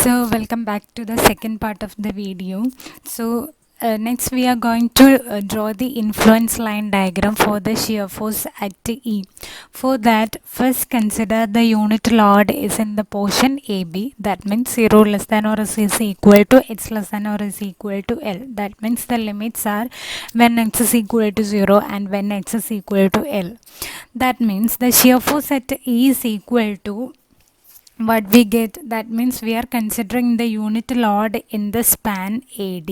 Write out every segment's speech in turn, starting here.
So welcome back to the second part of the video. Next we are going to draw the influence line diagram for the shear force at E. For that, first consider the unit load is in the portion AB. That means 0 less than or is equal to H less than or is equal to L. That means the limits are when H is equal to 0 and when H is equal to L. That means the shear force at E is equal to what we get. That means we are considering the unit load in the span AD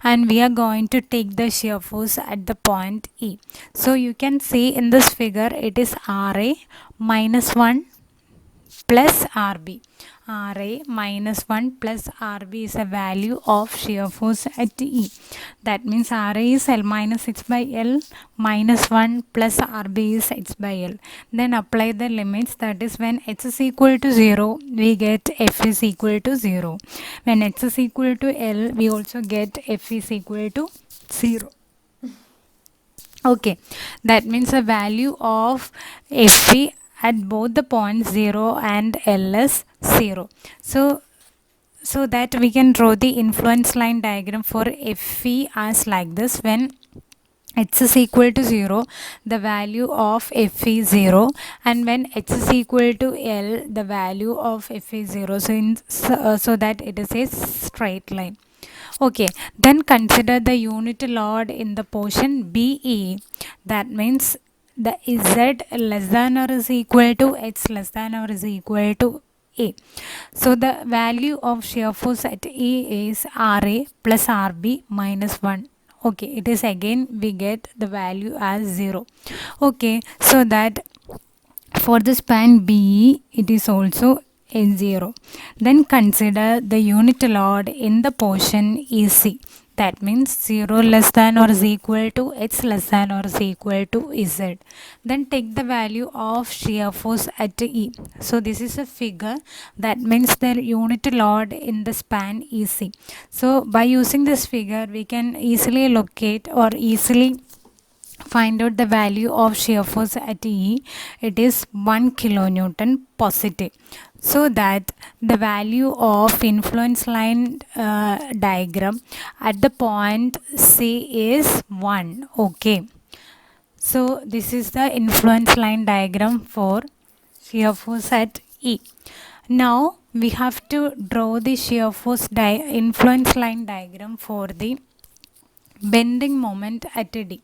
and we are going to take the shear force at the point E. So you can see in this figure it is RA minus 1 plus RB. RA minus 1 plus RB is a value of shear force at E. That means RA is L minus H by L minus 1 plus RB is H by L. Then apply the limits, that is when H is equal to 0, we get F is equal to 0. When H is equal to L, we also get F is equal to 0. Okay, that means the value of Fv at both the points 0 and L is 0. So that we can draw the influence line diagram for Fv as like this. When H is equal to 0, the value of F is 0, and when H is equal to L, the value of F is 0. So that it is a straight line. Okay, then consider the unit load in the portion BE. That means the Z less than or is equal to H less than or is equal to A. So the value of shear force at E is RA plus RB minus 1. Okay, it is again we get the value as 0. Okay, so that for the span BE it is also a 0. Then consider the unit load in the portion EC. That means 0 less than or is equal to H less than or is equal to Z. Then take the value of shear force at E. So this is a figure, that means the unit load in the span EC. So by using this figure we can easily locate or easily find out the value of shear force at E. It is 1 kilonewton positive. So that the value of influence line diagram at the point C is 1. Okay. So this is the influence line diagram for shear force at E. Now we have to draw the shear force influence line diagram for the bending moment at D.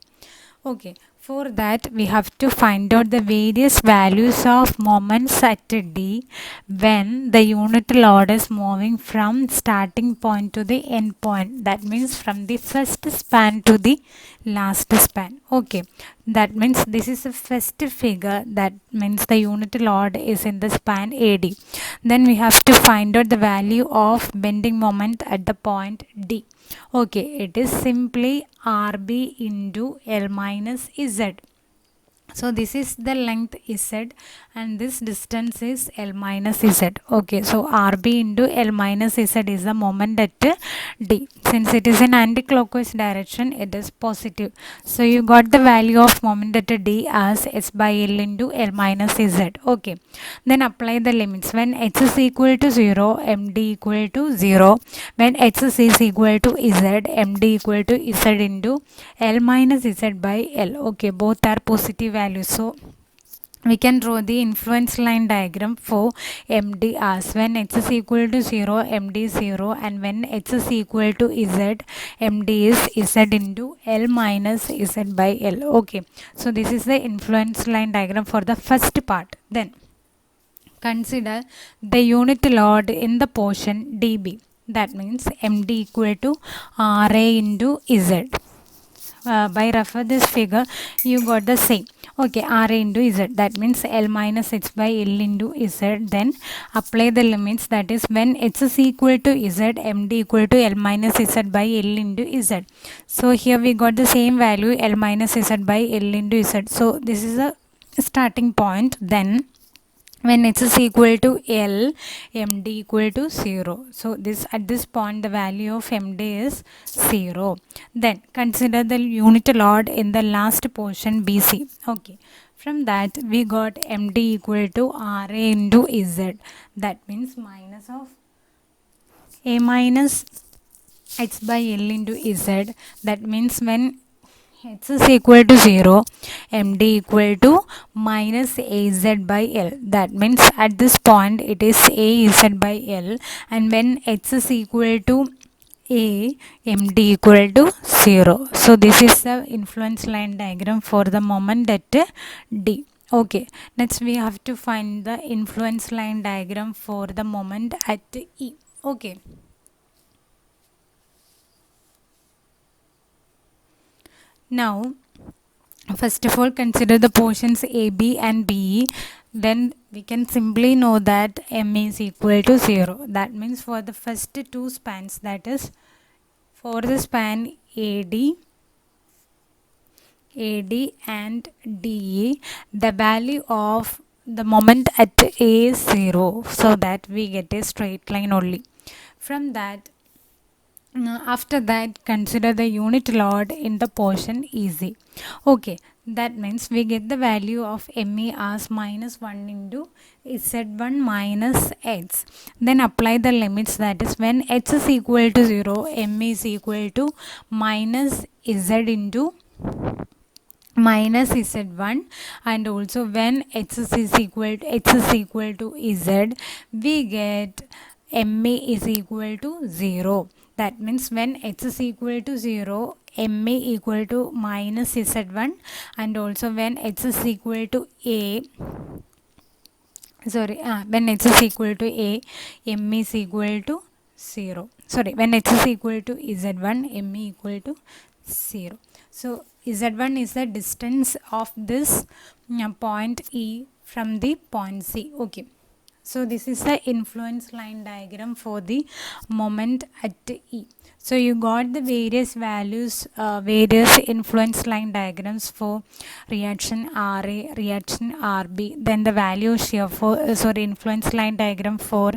Okay, for that we have to find out the various values of moments at D when the unit load is moving from starting point to the end point. That means from the first span to the last span. Okay, that means this is the first figure, that means the unit load is in the span AD. Then we have to find out the value of bending moment at the point D. Okay, it is simply RB into L minus Z. So this is the length Z and this distance is L minus Z. Okay, so RB into L minus Z is the moment at D. Since it is in anti-clockwise direction, it is positive. So you got the value of moment at D as S by L into L minus Z. Okay, then apply the limits. When H is equal to 0, MD equal to 0. When H is equal to Z, MD equal to Z into L minus Z by L. Okay, both are positive values. So we can draw the influence line diagram for MD as when H is equal to 0, MD is 0, and when H is equal to Z, MD is Z into L minus Z by L. Okay, so this is the influence line diagram for the first part. Then consider the unit load in the portion DB. That means MD equal to RA into Z. By refer this figure, you got the same. Okay, RA into Z. That means L minus H by L into Z. Then apply the limits. That is when H is equal to Z, MD equal to L minus Z by L into Z. So here we got the same value, L minus Z by L into Z. So this is a starting point. Then when H is equal to L, MD equal to 0. So this at this point the value of MD is 0. Then consider the unit load in the last portion BC. Okay, from that we got MD equal to RA into Z. That means minus of A minus H by L into Z. That means when H is equal to 0, MD equal to minus AZ by L. That means at this point it is AZ by L, and when H is equal to A, MD equal to 0. So this is the influence line diagram for the moment at D. Okay, next we have to find the influence line diagram for the moment at E. Okay. Now, first of all, consider the portions AB and BE. Then we can simply know that M is equal to 0. That means for the first two spans, that is for the span AD and DE, the value of the moment at A is 0, so that we get a straight line only. From that, after that, consider the unit load in the portion EZ. Okay, that means we get the value of ME as minus 1 into Z1 minus H. Then apply the limits, that is when H is equal to 0, ME is equal to minus Z into minus Z1, and also when H is equal to Z, we get ME is equal to 0. That means when H is equal to 0, ME equal to minus Z1, and also when H is equal to A, when H is equal to A, ME is equal to 0. When H is equal to Z1, ME equal to 0. So Z1 is the distance of this point E from the point C. Okay. So this is the influence line diagram for the moment at E. So you got the various values, various influence line diagrams for reaction RA, reaction RB, then the value shear for influence line diagram for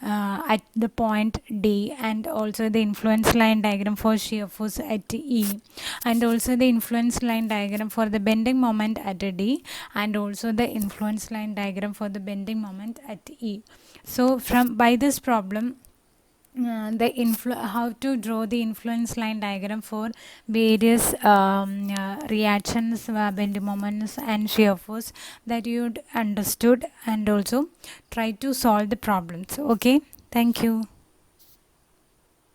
at the point D, and also the influence line diagram for shear force at E, and also the influence line diagram for the bending moment at D, and also the influence line diagram for the bending moment at E. So by this problem, how to draw the influence line diagram for various reactions, bending moments and shear force, that you understood, and also try to solve the problems. Okay, thank you.